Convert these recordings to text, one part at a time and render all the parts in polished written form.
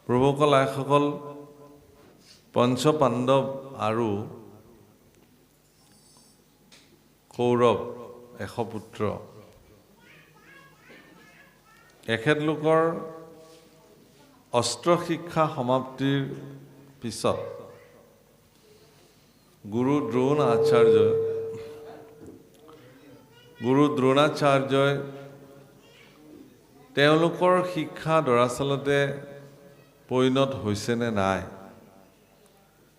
প্ৰভুসকল আইসকল পঞ্চ পাণ্ডৱ আৰু কৌৰৱ এশপুত্ৰ এখেতলোকৰ অস্ত্ৰ শিক্ষা সমাপ্তিৰ পিছত গুৰু দ্ৰোণাচাৰ্যই তেওঁলোকৰ শিক্ষা দৰাচলতে পৰিণত হৈছে নে নাই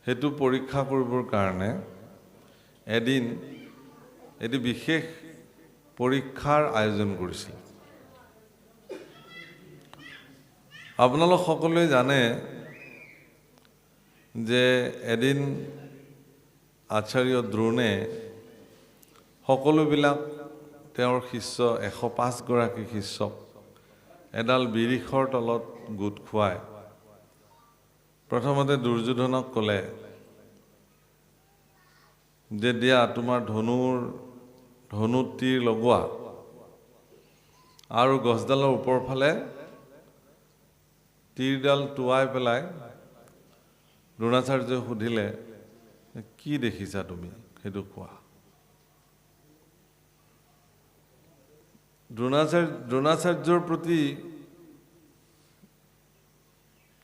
সেইটো পৰীক্ষা কৰিবৰ কাৰণে এটি বিশেষ পৰীক্ষাৰ আয়োজন কৰিছিল। আপোনালোক সকলোৱে জানে যে এদিন আচাৰ্য দ্ৰোণে সকলোবিলাক তেওঁৰ শিষ্য 105 গৰাকী শিষ্যক এডাল বিৰিখৰ তলত গোট খুৱাই প্ৰথমতে দুৰ্যোধনক ক'লে যে দিয়া তোমাৰ ধনু তীৰ লগোৱা আৰু গছডালৰ ওপৰ ফালে তীৰডাল টোৱাই পেলাই দ্ৰোণাচাৰ্যই সুধিলে কি দেখিছা তুমি সেইটো কোৱা। দ্ৰোণাচাৰ্যৰ প্ৰতি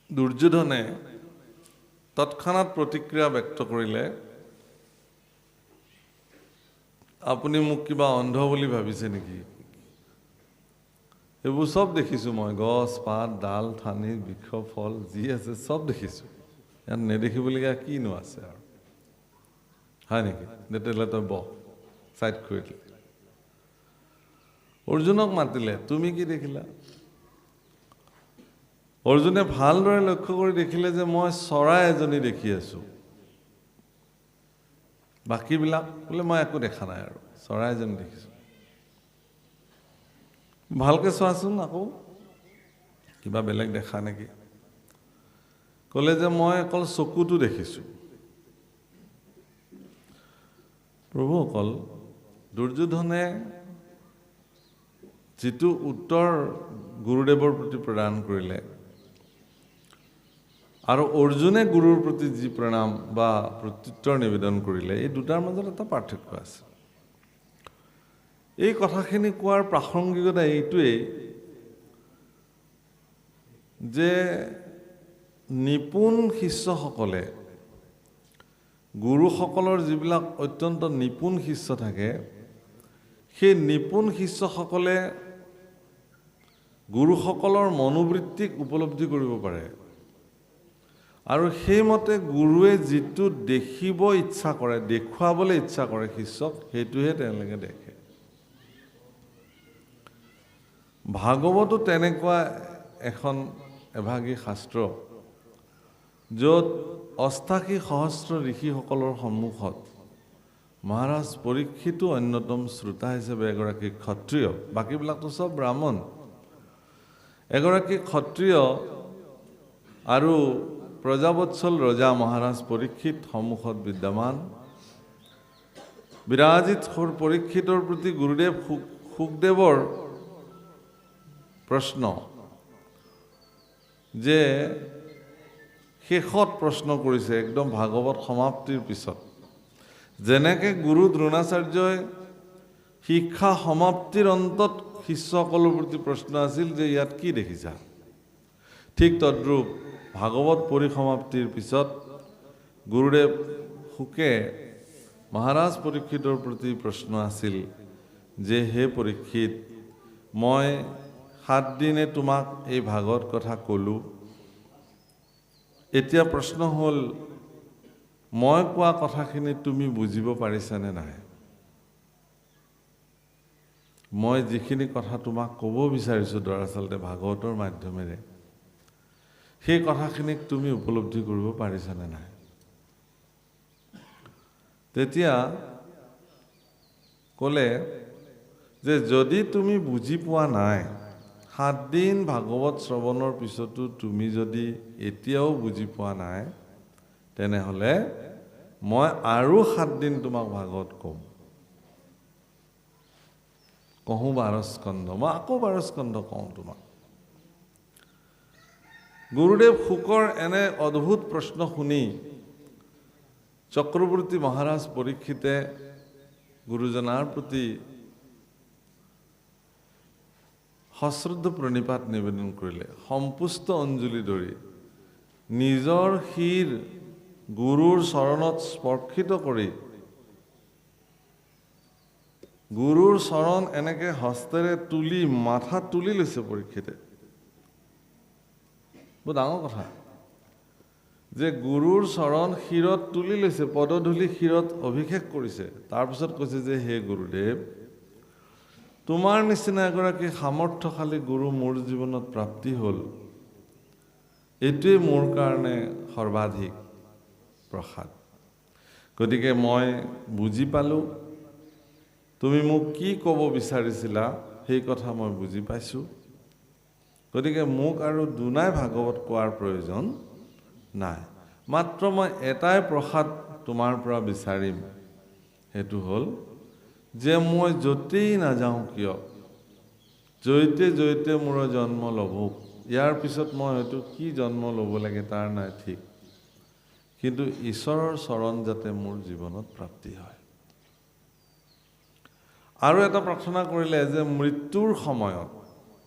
দুৰ্যোধনে তৎক্ষণাৎ প্ৰতিক্ৰিয়া ব্যক্ত কৰিলে, আপুনি মোক কিবা অন্ধ বুলি ভাবিছে নেকি? এইবোৰ চব দেখিছোঁ মই, গছ পাত ডাল ঠানি বৃক্ষ ফল যি আছে চব দেখিছোঁ, ইয়াত নেদেখিবলগীয়া কিনো আছে আৰু, হয় নেকি? তেতিয়াহ'লে তই বহ ছাইড কৰি দিলে। অৰ্জুনক মাতিলে, তুমি কি দেখিলা? অৰ্জুনে ভালদৰে লক্ষ্য কৰি দেখিলে যে মই চৰাই এজনী দেখি আছোঁ। বাকীবিলাক বোলে মই একো দেখা নাই আৰু চৰাই এজনী দেখিছোঁ। ভালকৈ চোৱাচোন আকৌ কিবা বেলেগ দেখা নেকি? ক'লে যে মই অকল চকুটো দেখিছোঁ। প্ৰভুসকল, দুৰ্যোধনে যিটো উত্তৰ গুৰুদেৱৰ প্ৰতি প্ৰদান কৰিলে আৰু অৰ্জুনে গুৰুৰ প্ৰতি যি প্ৰণাম বা প্ৰত্যুত্তৰ নিবেদন কৰিলে, এই দুটাৰ মাজত এটা পাৰ্থক্য আছে। এই কথাখিনি কোৱাৰ প্ৰাসংগিকতা এইটোৱেই যে নিপুণ শিষ্যসকলে, গুৰুসকলৰ যিবিলাক অত্যন্ত নিপুণ শিষ্য থাকে, সেই নিপুণ শিষ্যসকলে গুৰুসকলৰ মনোবৃত্তিক উপলব্ধি কৰিব পাৰে আৰু সেইমতে গুৰুৱে যিটো দেখিব ইচ্ছা কৰে, দেখুৱাবলৈ ইচ্ছা কৰে শিষ্যক, সেইটোহে তেওঁলোকে দেখে। ভাগৱতো তেনেকুৱা এখন এভাগী শাস্ত্ৰ, য'ত 88 সহস্ৰ ঋষিসকলৰ সন্মুখত মহাৰাজ পৰীক্ষিতো অন্যতম শ্ৰোতা হিচাপে এগৰাকী ক্ষত্ৰিয়, বাকীবিলাকতো চব ব্ৰাহ্মণ, এগৰাকী ক্ষত্ৰিয় আৰু প্ৰজাবৎসল ৰজা মহাৰাজ পৰীক্ষিত সন্মুখত বিদ্যমান। বিৰাজিত পৰীক্ষিতৰ প্ৰতি গুৰুদেৱ শুকদেৱৰ প্ৰশ্ন, যে শেষত প্ৰশ্ন কৰিছে একদম ভাগৱত সমাপ্তিৰ পিছত, যেনেকৈ গুৰু দ্ৰোণাচাৰ্যই শিক্ষা সমাপ্তিৰ অন্তত শিষ্যসকলৰ প্ৰতি প্ৰশ্ন আছিল যে ইয়াত কি দেখিছা, ঠিক তদ্ৰূপ ভাগৱত পৰিসমাপ্তিৰ পিছত গুৰুদেৱ শুকে মহাৰাজ পৰীক্ষিতৰ প্ৰতি প্ৰশ্ন আছিল যে হে পৰীক্ষিত, মই 7 দিনে তোমাক এই ভাগৱত কথা ক'লোঁ, এতিয়া প্ৰশ্ন হ'ল মই কোৱা কথাখিনি তুমি বুজিব পাৰিছানে নাই? মই যিখিনি কথা তোমাক ক'ব বিচাৰিছোঁ দৰাচলতে ভাগৱতৰ মাধ্যমেৰে, সেই কথাখিনিক তুমি উপলব্ধি কৰিব পাৰিছানে নাই? তেতিয়া ক'লে যে যদি তুমি বুজি পোৱা নাই, 7 দিন ভাগৱত শ্ৰৱণৰ পিছতো তুমি যদি এতিয়াও বুজি পোৱা নাই, তেনেহ'লে মই আৰু 7 দিন তোমাক ভাগৱত কওঁ। 12 স্কন্ধ, মই আকৌ 12 স্কন্ধ কওঁ তোমাক। গুৰুদেৱ শুকৰ এনে অদ্ভুত প্ৰশ্ন শুনি চক্ৰৱৰ্তী মহাৰাজ পৰীক্ষিতে গুৰুজনাৰ প্ৰতি সশ্ৰদ্ধ প্ৰণিপাত নিবেদন কৰিলে। সম্পুষ্ট অঞ্জলি ধৰি নিজৰ শিৰ গুৰুৰ চৰণত স্পৰ্শিত কৰি গুৰুৰ চৰণ এনেকে হস্তেৰে তুলি মাথা তুলি লৈছে পৰীক্ষিতে। বৰ ডাঙৰ কথা যে গুৰুৰ চৰণ শিৰত তুলি লৈছে, পদধূলি শিৰত অভিষেক কৰিছে। তাৰপিছত কৈছে যে হে গুৰুদেৱ, তোমাৰ নিচিনা এগৰাকী সামৰ্থ্যশালী গুৰু মোৰ জীৱনত প্ৰাপ্তি হ'ল, এইটোৱে মোৰ কাৰণে সৰ্বাধিক প্ৰসাদ। গতিকে মই বুজি পালোঁ, তুমি মোক কি ক'ব বিচাৰিছিলা সেই কথা মই বুজি পাইছোঁ। গতিকে মোক আৰু দুনাই ভাগৱত কোৱাৰ প্ৰয়োজন নাই। মাত্ৰ মই এটাই প্ৰসাদ তোমাৰ পৰা বিচাৰিম, সেইটো হ'ল যে মই য'তেই নাযাওঁ কিয়, জয়তে জয়তে মোৰ জন্ম ল'ভোক, ইয়াৰ পিছত মই হয়তো কি জন্ম ল'ব লাগে তাৰ নাই ঠিক, কিন্তু ঈশ্বৰৰ চৰণ যাতে মোৰ জীৱনত প্ৰাপ্তি হয়। আৰু এটা প্ৰাৰ্থনা কৰিলে যে মৃত্যুৰ সময়ত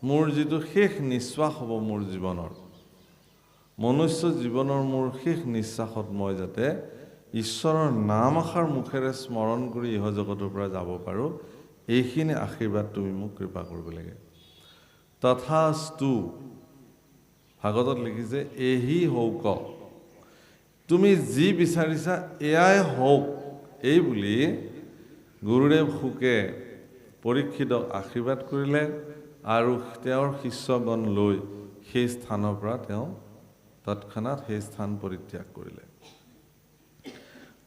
মোৰ যিটো শেষ নিশ্বাস হ'ব মোৰ জীৱনৰ, মনুষ্য জীৱনৰ মোৰ শেষ নিশ্বাসত মই যাতে ঈশ্বৰৰ নাম আশাৰ মুখেৰে স্মৰণ কৰি ইহ জগতৰ পৰা যাব পাৰোঁ, এইখিনি আশীৰ্বাদ তুমি মোক কৃপা কৰিব লাগে। তথাস্তু ভাগৱতত লিখিছে এহি হৌক, তুমি যি বিচাৰিছা এয়াই হওক, এই বুলি গুৰুদেৱ শুকে পৰীক্ষিতক আশীৰ্বাদ কৰিলে আৰু তেওঁৰ শিষ্যগণ লৈ সেই স্থানৰ পৰা তেওঁ তৎক্ষণাৎ সেই স্থান পৰিত্যাগ কৰিলে।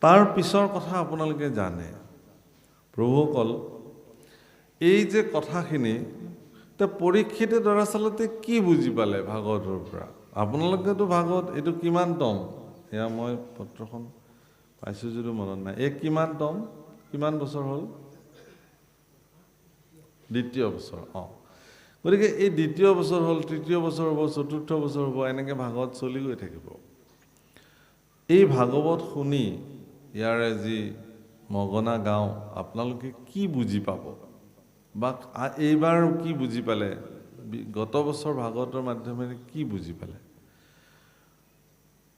তাৰ পিছৰ কথা আপোনালোকে জানে। প্ৰভুসকল, এই যে কথাখিনি পৰীক্ষিতে দৰাচলতে কি বুজি পালে ভাগৱতৰ পৰা? আপোনালোকেতো ভাগৱত এইটো কিমান টম, সেয়া মই পত্ৰখন পাইছোঁ যদিও মনত নাই। এই কিমান টম, কিমান বছৰ হ'ল? দ্বিতীয় বছৰ। গতিকে এই দ্বিতীয় বছৰ হ'ল, তৃতীয় বছৰ হ'ব, চতুৰ্থ বছৰ হ'ব, এনেকৈ ভাগৱত চলি গৈ থাকিব। এই ভাগৱত শুনি ইয়াৰে যি মগনা গাঁও আপোনালোকে কি বুজি পাব, বা এইবাৰ কি বুজি পালে, গত বছৰ ভাগৱতৰ মাধ্যমেৰে কি বুজি পালে?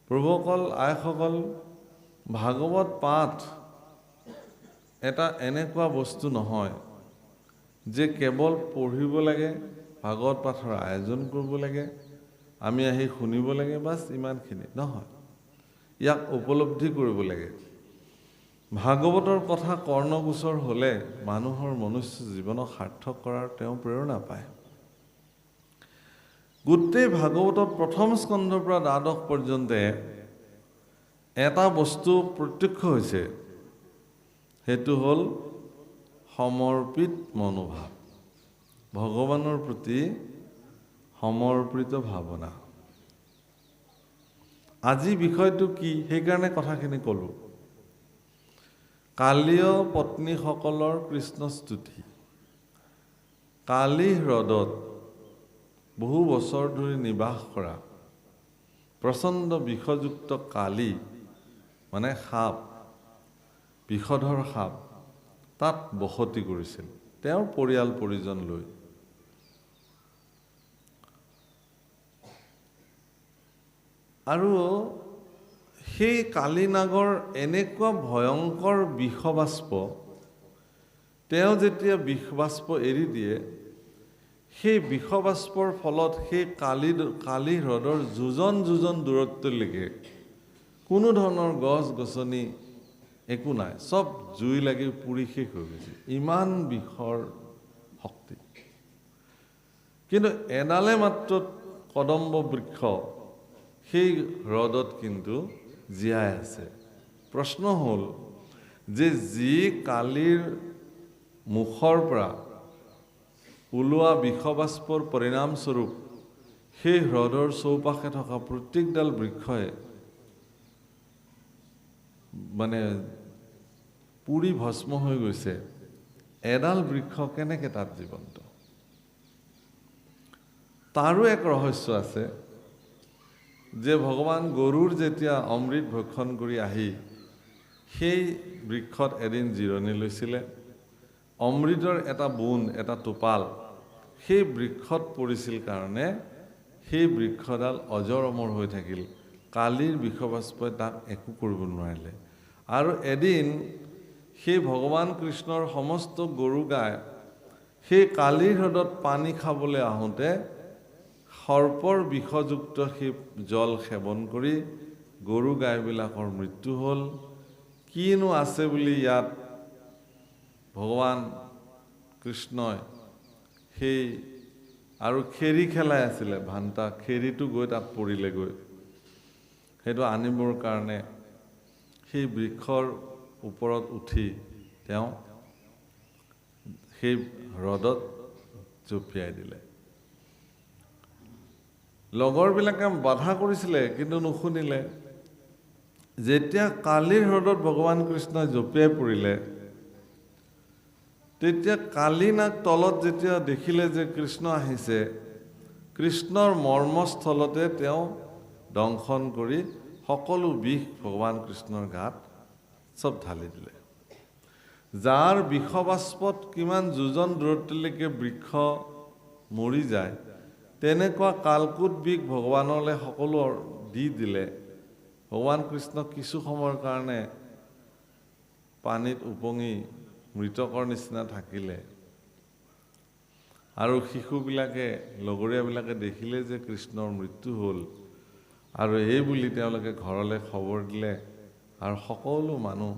প্ৰভুসকল, আইসকল, ভাগৱত পাঠ এটা এনেকুৱা বস্তু নহয় যে কেৱল পঢ়িব লাগে, ভাগৱত পাঠৰ আয়োজন কৰিব লাগে, আমি আহি শুনিব লাগে, বাছ ইমানখিনি নহয়। ইয়াক উপলব্ধি কৰিব লাগে। ভাগৱতৰ কথা কৰ্ণগোচৰ হ'লে মানুহৰ মনুষ্য জীৱনক সাৰ্থক কৰাৰ তেওঁ প্ৰেৰণা পায়। গোটেই ভাগৱতত প্ৰথম স্কন্ধৰ পৰা দ্বাদশ পৰ্যন্তে এটা বস্তু প্ৰত্যক্ষ হৈছে, সেইটো হ'ল সমৰ্পিত মনোভাৱ, ভগৱানৰ প্ৰতি সমৰ্পিত ভাৱনা। আজি বিষয়টো কি, সেইকাৰণে কথাখিনি ক'লোঁ। কালীয় পত্নীসকলৰ কৃষ্ণস্তুতি। কালি হ্ৰদত বহু বছৰ ধৰি নিবাস কৰা প্ৰচণ্ড বিষযুক্ত কালি, মানে সাপ, বিষধৰ সাপ, তাত বসতি কৰিছিল তেওঁৰ পৰিয়াল পৰিজন লৈ। আৰু সেই কালিনাগৰ এনেকুৱা ভয়ংকৰ বিষবাষ্প, তেওঁ যেতিয়া বিষবাষ্প এৰি দিয়ে, সেই বিষবাষ্পৰ ফলত সেই কালি হ্ৰদৰ যোজন দূৰত্বলৈকে কোনো ধৰণৰ গছ গছনি একো নাই, চব জুই লাগি পুৰি শেষ হৈ গৈছে, ইমান বিষৰ শক্তি। কিন্তু এডালে মাত্ৰ কদম্ব বৃক্ষ সেই হ্ৰদত কিন্তু জীয়াই আছে। প্ৰশ্ন হ'ল যে যি কালিৰ মুখৰ পৰা ওলোৱা বিষবাষ্পৰ পৰিণামস্বৰূপ সেই হ্ৰদৰ চৌপাশে থকা প্ৰত্যেকডাল বৃক্ষই মানে পুৰি ভস্ম হৈ গৈছে, এডাল বৃক্ষ কেনেকৈ তাত জীৱন্ত? তাৰো এক ৰহস্য আছে। যে ভগৱান গৰুৰ যেতিয়া অমৃত ভক্ষণ কৰি আহি সেই বৃক্ষত এদিন জিৰণি লৈছিলে, অমৃতৰ এটা বুন্দ, এটা টোপাল সেই বৃক্ষত পৰিছিল কাৰণে সেই বৃক্ষডাল অজৰ অমৰ হৈ থাকিল। কালিৰ বিষবাষ্পই তাক একো কৰিব নোৱাৰিলে। আৰু এদিন সেই ভগৱান কৃষ্ণৰ সমস্ত গৰু গাই সেই কালিৰ হ্ৰদত পানী খাবলৈ আহোঁতে সৰ্পৰ বিষযুক্ত সেই জল সেৱন কৰি গৰু গাইবিলাকৰ মৃত্যু হ'ল। কিনো আছে বুলি ইয়াত ভগৱান কৃষ্ণই সেই আৰু খেৰি খেলাই আছিলে, ভান্তা খেৰিটো গৈ তাত পৰিলেগৈ। সেইটো আনিবৰ কাৰণে সেই বৃক্ষৰ ওপৰত উঠি তেওঁ সেই হ্ৰদত জঁপিয়াই দিলে। লগৰবিলাকে বাধা কৰিছিলে কিন্তু নুশুনিলে। যেতিয়া কালিৰ হ্ৰদত ভগৱান কৃষ্ণই জঁপিয়াই পৰিলে, তেতিয়া কালিনাগ তলত যেতিয়া দেখিলে যে কৃষ্ণ আহিছে, কৃষ্ণৰ মৰ্মস্থলতে তেওঁ দংশন কৰি সকলো বিষ ভগৱান কৃষ্ণৰ গাত চব ঢালি দিলে। যাৰ বিষবাষ্পত কিমান যোজন দূৰত্বলৈকে বৃক্ষ মৰি যায়, তেনেকুৱা কালকুট বিষ ভগৱানলৈ সকলো দি দিলে। ভগৱান কৃষ্ণ কিছু সময়ৰ কাৰণে পানীত উপঙি মৃতকৰ নিচিনা থাকিলে। আৰু শিশুবিলাকে, লগৰীয়াবিলাকে দেখিলে যে কৃষ্ণৰ মৃত্যু হ'ল, আৰু এই বুলি তেওঁলোকে ঘৰলৈ খবৰ দিলে। আৰু সকলো মানুহ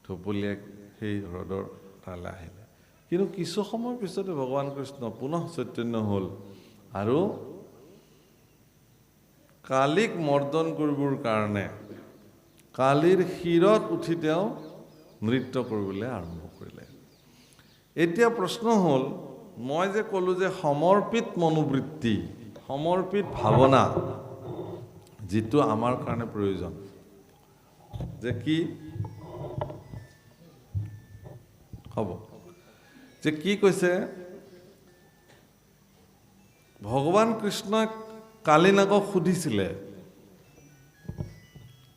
ঢপলিয়াই সেই হ্ৰদৰ তালৈ আহিলে। কিন্তু কিছু সময়ৰ পিছতে ভগৱান কৃষ্ণ পুনঃ চৈতন্য হ'ল আৰু কালিক মৰ্দন কৰিবৰ কাৰণে কালিৰ শিৰত উঠি তেওঁ নৃত্য কৰিবলৈ আৰম্ভ কৰিলে। এতিয়া প্ৰশ্ন হ'ল, মই যে ক'লো যে সমৰ্পিত মনোবৃত্তি, সমৰ্পিত ভাৱনা যিটো আমাৰ কাৰণে প্ৰয়োজন, যে কি হ'ব, যে কি কৈছে ভগৱান কৃষ্ণই কালিনাগক সুধিছিলে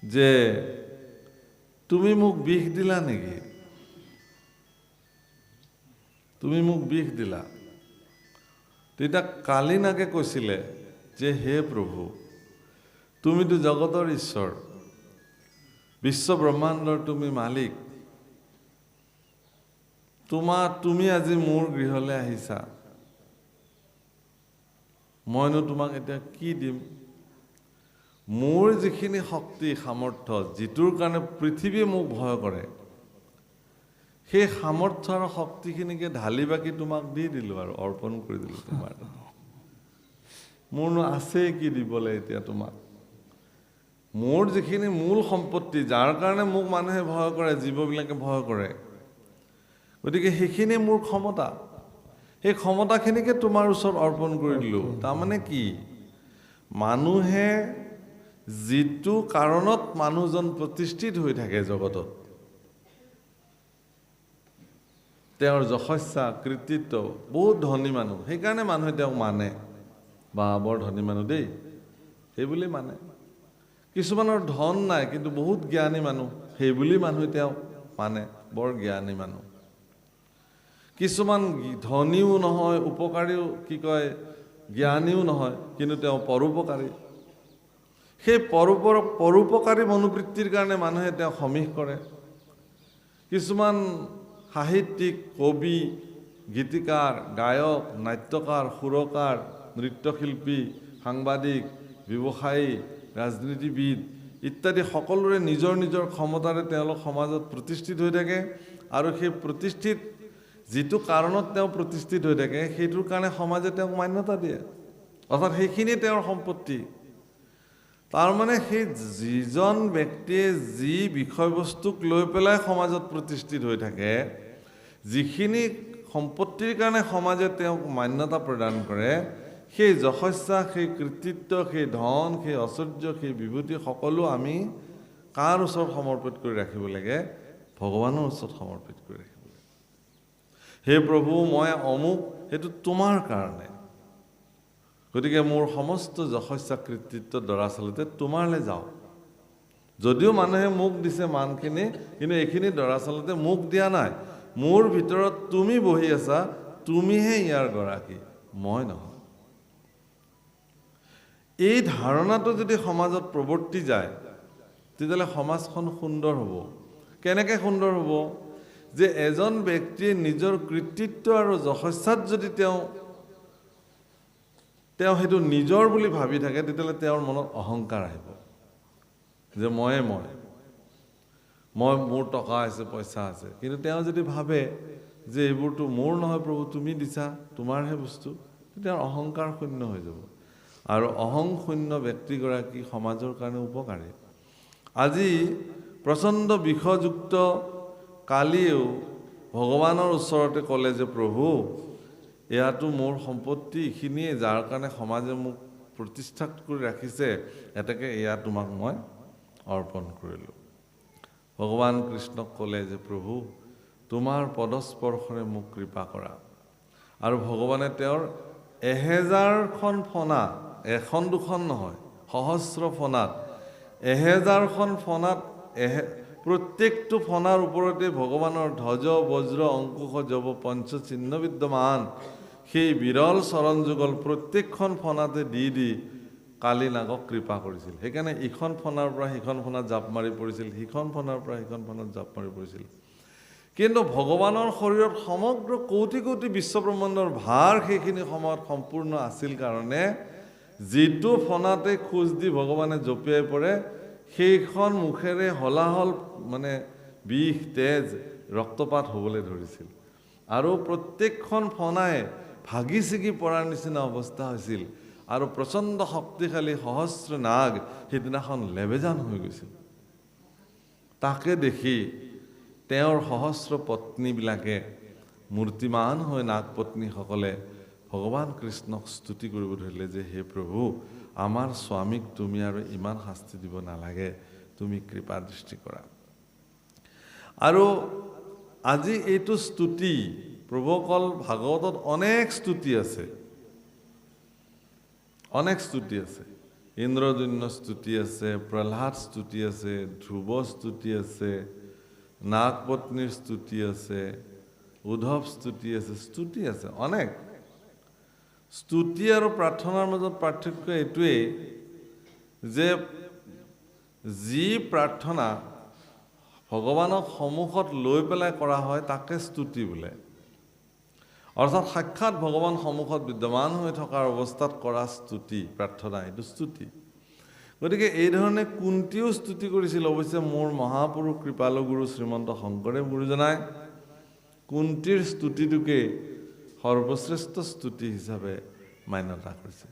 যে তুমি মোক বিষ দিলা নেকি? তুমি মোক বিষ দিলা। তেতিয়া কালিনাগে কৈছিলে যে হে প্ৰভু, তুমিতো জগতৰ ঈশ্বৰ, বিশ্ব ব্ৰহ্মাণ্ডৰ তুমি মালিক, তুমি আজি মোৰ গৃহলৈ আহিছা, মইনো তোমাক এতিয়া কি দিম? মোৰ যিখিনি শক্তি সামৰ্থ্য, যিটোৰ কাৰণে পৃথিৱীয়ে মোক ভয় কৰে, সেই সামৰ্থ্য আৰু শক্তিখিনিকে ঢালি বাকি তোমাক দি দিলোঁ আৰু অৰ্পণ কৰি দিলোঁ তোমাৰ। মোৰনো আছে কি দিবলৈ এতিয়া তোমাক? মোৰ যিখিনি মূল সম্পত্তি, যাৰ কাৰণে মোক মানুহে ভয় কৰে, জীৱবিলাকে ভয় কৰে, গতিকে সেইখিনি মোৰ ক্ষমতা, সেই ক্ষমতাখিনিকে তোমাৰ ওচৰত অৰ্পণ কৰি দিলোঁ। তাৰমানে কি? মানুহে যিটো কাৰণত মানুহজন প্ৰতিষ্ঠিত হৈ থাকে জগতত, তেওঁৰ যশস্যা, কৃতিত্ব, বহুত ধনী মানুহ, সেইকাৰণে মানুহে তেওঁক মানে, বা বৰ ধনী মানুহ দেই, সেইবুলি মানে। কিছুমানৰ ধন নাই কিন্তু বহুত জ্ঞানী মানুহ, সেইবুলি মানুহে তেওঁক মানে, বৰ জ্ঞানী মানুহ। কিছুমান ধনীও নহয়, উপকাৰীও জ্ঞানীও নহয়, কিন্তু তেওঁ পৰোপকাৰী। সেই পৰোপকাৰী মনোবৃত্তিৰ কাৰণে মানুহে তেওঁক সমীহ কৰে। কিছুমান সাহিত্যিক, কবি, গীতিকাৰ, গায়ক, নাট্যকাৰ, সুৰকাৰ, নৃত্যশিল্পী, সাংবাদিক, ব্যৱসায়ী, ৰাজনীতিবিদ ইত্যাদি সকলোৰে নিজৰ নিজৰ ক্ষমতাৰে তেওঁলোক সমাজত প্ৰতিষ্ঠিত হৈ থাকে। আৰু সেই প্ৰতিষ্ঠিত যিটো কাৰণত তেওঁ প্ৰতিষ্ঠিত হৈ থাকে, সেইটোৰ কাৰণে সমাজে তেওঁক মান্যতা দিয়ে, অৰ্থাৎ সেইখিনিয়ে তেওঁৰ সম্পত্তি। তাৰমানে সেই যিজন ব্যক্তিয়ে যি বিষয়বস্তুক লৈ পেলাই সমাজত প্ৰতিষ্ঠিত হৈ থাকে, যিখিনি সম্পত্তিৰ কাৰণে সমাজে তেওঁক মান্যতা প্ৰদান কৰে, সেই যশস্যা, সেই কৃতিত্ব, সেই ধন, সেই ঐশ্বৰ্য, সেই বিভূতি সকলো আমি কাৰ ওচৰত সমৰ্পিত কৰি ৰাখিব লাগে? ভগৱানৰ ওচৰত সমৰ্পিত কৰি ৰাখিব লাগে। হে প্ৰভু, মই অমুক, সেইটো তোমাৰ কাৰণে, গতিকে মোৰ সমস্ত যশস্যা কৃতিত্ব দৰাচলতে তোমাৰলৈ যাওঁ। যদিও মানুহে মোক দিছে মানখিনি, কিন্তু এইখিনি দৰাচলতে মোক দিয়া নাই। মোৰ ভিতৰত তুমি বহি আছা, তুমিহে ইয়াৰ গৰাকী, মই নহয়। এই ধাৰণাটো যদি সমাজত প্ৰৱৰ্তি যায়, তেতিয়াহ'লে সমাজখন সুন্দৰ হ'ব। কেনেকৈ সুন্দৰ হ'ব? যে এজন ব্যক্তিয়ে নিজৰ কৃতিত্ব আৰু যশস্যাত যদি তেওঁ সেইটো নিজৰ বুলি ভাবি থাকে, তেতিয়াহ'লে তেওঁৰ মনত অহংকাৰ আহিব যে মোৰ টকা আছে, পইচা আছে। কিন্তু তেওঁ যদি ভাবে যে এইবোৰতো মোৰ নহয় প্ৰভু, তুমি দিছা, তোমাৰহে বস্তু, তেতিয়া অহংকাৰ শূন্য হৈ যাব। আৰু অহংশূন্য ব্যক্তিগৰাকী সমাজৰ কাৰণে উপকাৰী। আজি প্ৰচণ্ড বিষযুক্ত কালিয়েও ভগৱানৰ ওচৰতে ক'লে যে প্ৰভু, এয়াতো মোৰ সম্পত্তি, এইখিনিয়ে যাৰ কাৰণে সমাজে মোক প্ৰতিষ্ঠা কৰি ৰাখিছে, এটাকে এয়া তোমাক মই অৰ্পণ কৰিলোঁ। ভগৱান কৃষ্ণক ক'লে যে প্ৰভু, তোমাৰ পদস্পৰ্শৰে মোক কৃপা কৰা। আৰু ভগৱানে তেওঁৰ 1000খন ফণা, এখন দুখন নহয়, সহস্ৰ ফণাত 1000খন ফণাত প্ৰত্যেকটো ফণাৰ ওপৰতে ভগৱানৰ ধ্বজ বজ্ৰ অংকুশ জৱ পঞ্চ চিহ্ন বিদ্যমান সেই বিৰল চৰণ যুগল প্ৰত্যেকখন ফণাতে দি কালি নাগক কৃপা কৰিছিল। সেইকাৰণে ইখন ফণাৰ পৰা সিখন ফণাত জাপ মাৰি পৰিছিল, সিখন ফণাৰ পৰা সিখন ফণাত জাপ মাৰি পৰিছিল। কিন্তু ভগৱানৰ শৰীৰত সমগ্ৰ কোটি কোটি বিশ্বব্ৰহ্মাণ্ডৰ ভাৰ সেইখিনি সময়ত সম্পূৰ্ণ আছিল কাৰণে যিটো ফণাতে খোজ দি ভগৱানে জঁপিয়াই পৰে, সেইখন মুখেৰে হলাহল মানে বিষ, তেজ, ৰক্তপাত হ'বলৈ ধৰিছিল। আৰু প্ৰত্যেকখন ফণাই ভাগি ছিগি পৰাৰ নিচিনা অৱস্থা হৈছিল। আৰু প্ৰচণ্ড শক্তিশালী সহস্ৰ নাগ সেইদিনাখন লেবেজান হৈ গৈছিল। তাকে দেখি তেওঁৰ সহস্ৰ পত্নীবিলাকে, মূৰ্তিমান হৈ নাগ পত্নীসকলে ভগৱান কৃষ্ণক স্তুতি কৰিব ধৰিলে যে হে প্ৰভু, আমাৰ স্বামীক তুমি আৰু ইমান শাস্তি দিব নালাগে, তুমি কৃপা দৃষ্টি কৰা। আৰু আজি এইটো স্তুতি প্ৰভুসকল ভাগৱতত অনেক স্তুতি আছে, অনেক স্তুতি আছে। ইন্দ্ৰজন্য স্তুতি আছে, প্ৰহ্লাদ স্তুতি আছে, ধ্ৰুৱ স্তুতি আছে, নাগপত্নীৰ স্তুতি আছে, উদ্ধৱ স্তুতি আছে, স্তুতি আছে অনেক। স্তুতি আৰু প্ৰাৰ্থনাৰ মাজত পাৰ্থক্য এইটোৱেই যে যি প্ৰাৰ্থনা ভগৱানক সন্মুখত লৈ পেলাই কৰা হয় তাকে স্তুতি বোলে। অৰ্থাৎ সাক্ষাৎ ভগৱান সন্মুখত বিদ্যমান হৈ থকাৰ অৱস্থাত কৰা স্তুতি, প্ৰাৰ্থনা, এইটো স্তুতি। গতিকে এই ধৰণে কুন্তীও স্তুতি কৰিছিল। অৱশ্যে মোৰ মহাপুৰুষ কৃপালু গুৰু শ্ৰীমন্ত শংকৰদেৱ গুৰুজনাই কুন্তীৰ স্তুতিটোকে সৰ্বশ্ৰেষ্ঠ স্তুতি হিচাপে মান্যতা কৰিছে।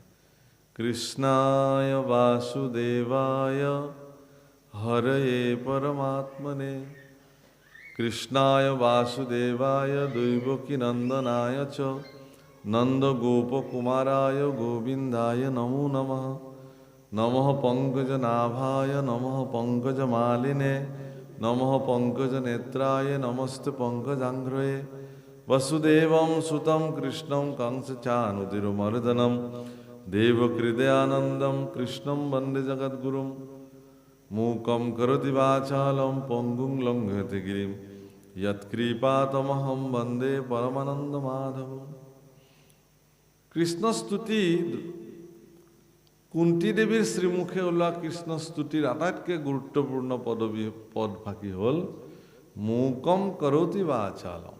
কৃষ্ণায় বাসুদেৱায় হৰয়ে পৰমাত্মনে কৃষ্ণায় বাসুদেৱায় দৈবকী নন্দনায় চ নন্দ গোপকুমারায় গোবিন্দায় নমো নমঃ নমঃ পঙ্কজ নাভায় নমঃ পঙ্কজ মালিনে নমঃ পঙ্কজ নেত্রায় নমস্তে পঙ্কজাঙ্ঘ্রয়ে वसुदेवं सुतं कृष्णं कंसचानुतिरुमर्दनं देवकृदयानन्दं कृष्णं वन्दे जगद्गुरुं मूकं करोति वाचालं पङ्गुं लङ्घयते गिरिं यत्कृपातमहं वन्दे परमानन्दमाधवम्। কৃষ্ণস্তুতি কুন্তী দেৱীৰ শ্ৰীমুখে ওলোৱা কৃষ্ণস্তুতিৰ আটাইতকৈ গুৰুত্বপূৰ্ণ পদভাগী হ'ল মূকম কৰোতি বাচালম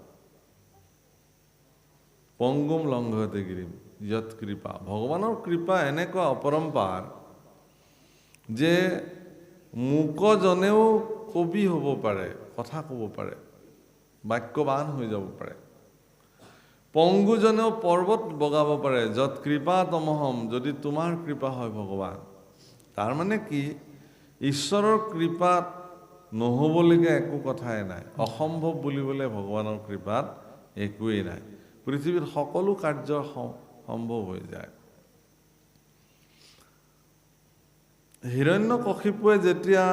পংগুম লংঘয়তে গিৰিম যৎ কৃপা। ভগৱানৰ কৃপা এনেকুৱা অপৰম্পাৰ যে মূকজনেও কবি হ'ব পাৰে, কথা ক'ব পাৰে, বাক্যবান হৈ যাব পাৰে। পংগুজনেও পৰ্বত বগাব পাৰে, যৎ কৃপা তমহম, যদি তোমাৰ কৃপা হয় ভগৱান। তাৰমানে কি, ঈশ্বৰৰ কৃপাত নহ'বলগীয়া একো কথাই নাই, অসম্ভৱ বুলিবলৈ ভগৱানৰ কৃপাত একোৱেই নাই। পৃথিৱীত সকলো কাৰ্য সম্ভৱ হৈ যায়। হিৰণ্যকশিপুৱে যেতিয়া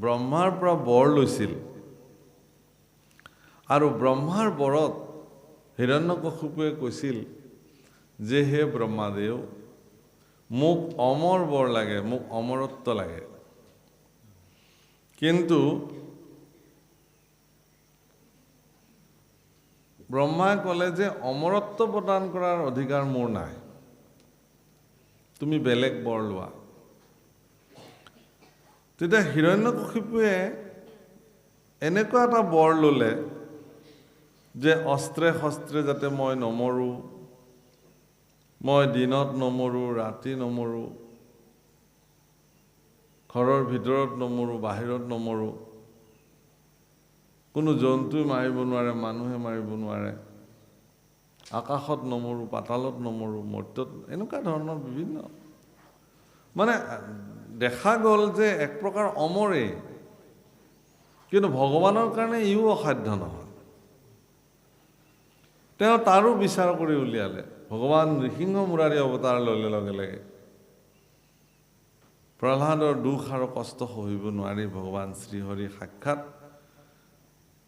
ব্ৰহ্মাৰ পৰা বৰ লৈছিল আৰু ব্ৰহ্মাৰ বৰত হিৰণ্যকশিপুৱে কৈছিল যে হে ব্ৰহ্মাদেৱ, মোক অমৰ বৰ লাগে, মোক অমৰত্ব লাগে। কিন্তু ব্ৰহ্মাই ক'লে যে অমৰত্ব প্ৰদান কৰাৰ অধিকাৰ মোৰ নাই, তুমি বেলেগ বৰ লোৱা। তেতিয়া হিৰণ্যকশিপুৱে এনেকুৱা এটা বৰ ল'লে যে অস্ত্ৰে শস্ত্ৰে যাতে মই নমৰোঁ, মই দিনত নমৰোঁ, ৰাতি নমৰোঁ, ঘৰৰ ভিতৰত নমৰোঁ, বাহিৰত নমৰোঁ, কোনো জন্তুই মাৰিব নোৱাৰে, মানুহে মাৰিব নোৱাৰে, আকাশত নমৰোঁ, পাতালত নমৰোঁ, মৰ্ত্যত, এনেকুৱা ধৰণৰ বিভিন্ন। মানে দেখা গ'ল যে এক প্ৰকাৰ অমৰেই, কিন্তু ভগৱানৰ কাৰণে ইও অসাধ্য নহয়। তেওঁ তাৰো বিচাৰ কৰি উলিয়ালে। ভগৱান নৃসিংহ মুৰাৰী অৱতাৰ ল'লে লগে লগে প্ৰহ্লাদৰ দুখ আৰু কষ্ট সহিব নোৱাৰি ভগৱান শ্ৰীহৰি সাক্ষাৎ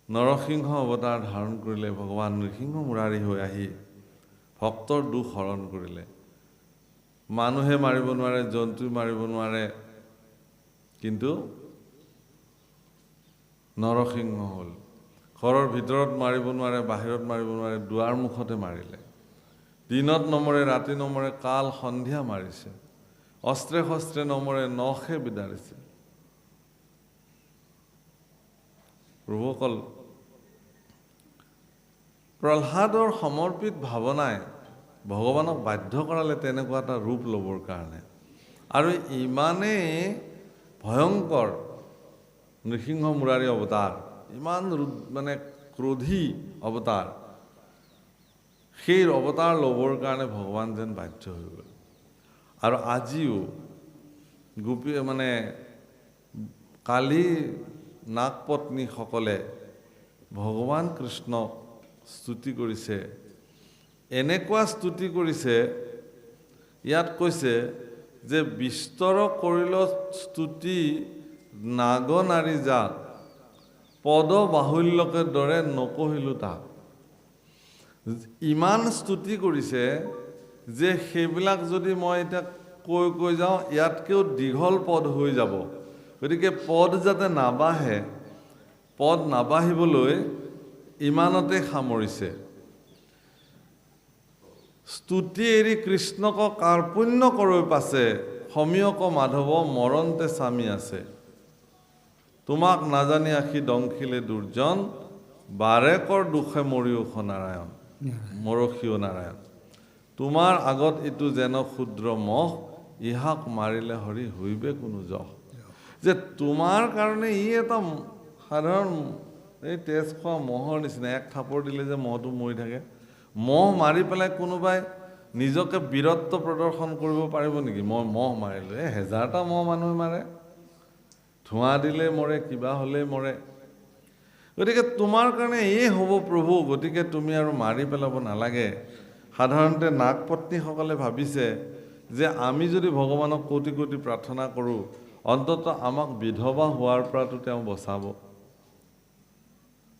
নৰসিংহ অৱতাৰ ধাৰণ কৰিলে। ভগৱান নৃসিংহ মুৰাৰী হৈ আহি ভক্তৰ দুখ হৰণ কৰিলে। মানুহে মাৰিব নোৱাৰে, জন্তুই মাৰিব নোৱাৰে, কিন্তু নৰসিংহ হ'ল। ঘৰৰ ভিতৰত মাৰিব নোৱাৰে, বাহিৰত মাৰিব নোৱাৰে, দুৱাৰ মুখতে মাৰিলে। দিনত নমৰে, ৰাতি নমৰে, কাল সন্ধিয়া মাৰিছে। অস্ত্ৰে শস্ত্ৰে নমৰে, নখে বিদাৰিছে। প্ৰভুসকল, প্ৰহ্লাদৰ সমৰ্পিত ভাৱনাই ভগৱানক বাধ্য কৰালে তেনেকুৱা এটা ৰূপ ল'বৰ কাৰণে। আৰু ইমানেই ভয়ংকৰ নৃসিংহ মুৰাৰী অৱতাৰ, ইমান মানে ক্ৰোধী অৱতাৰ, সেই অৱতাৰ ল'বৰ কাৰণে ভগৱান যেন বাধ্য হৈ গ'ল। আৰু আজিও মানে কালী নাগপত্নীসকলে ভগৱান কৃষ্ণক স্তুতি কৰিছে। এনেকুৱা স্তুতি কৰিছে, ইয়াত কৈছে যে বিস্তৰ কৰিল স্তুতি নাগ নাৰী যাক, পদ বাহুল্যকে দৰে নকহিলোঁ তাক। ইমান স্তুতি কৰিছে যে সেইবিলাক যদি মই এতিয়া কৈ যাওঁ ইয়াতকৈও দীঘল পদ হৈ যাব। গতিকে পদ যাতে নাবাঢ়ে, পদ নাবাঢ়িবলৈ ইমানতে সামৰিছে। স্তুতি এৰি কৃষ্ণক কাৰ্পুণ্য কৰৈ পাছে, সমীয়ক মাধৱ মৰণতে স্বামী আছে। তোমাক নাজানি আখি দংখিলে দুৰ্জন, বাৰেকৰ দুখে মৰিওখ নাৰায়ণ, মৰসীয় নাৰায়ণ। তোমাৰ আগত এইটো যেন ক্ষুদ্ৰ মহ, ইহাক মাৰিলে হৰি হৈবে কোনো যশ। যে তোমাৰ কাৰণে ই এটা সাধাৰণ এই তেজ খোৱা মহৰ নিচিনা, এক থাপৰ দিলে যে মহটো মৰি থাকে। মহ মাৰি পেলাই কোনোবাই নিজকে বীৰত্ব প্ৰদৰ্শন কৰিব পাৰিব নেকি? মই মহ মাৰিলোঁ, হেজাৰটা মহ মানুহে মাৰে, ধোঁৱা দিলে মৰে, কিবা হ'লে মৰে। গতিকে তোমাৰ কাৰণে এই হ'ব প্ৰভু, গতিকে তুমি আৰু মাৰি পেলাব নালাগে। সাধাৰণতে নাগপত্নীসকলে ভাবিছে যে আমি যদি ভগৱানক কোটি কোটি প্ৰাৰ্থনা কৰোঁ, অন্ততঃ আমাক বিধৱা হোৱাৰ পৰাতো তেওঁ বচাব।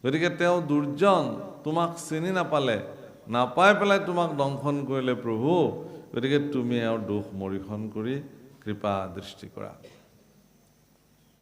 গতিকে তেওঁ দুৰ্জন, তোমাক চিনি নাপাই পেলাই তোমাক দংশন কৰিলে প্ৰভু, গতিকে তুমি আৰু দোষ মৰিখন কৰি কৃপা দৃষ্টি কৰা।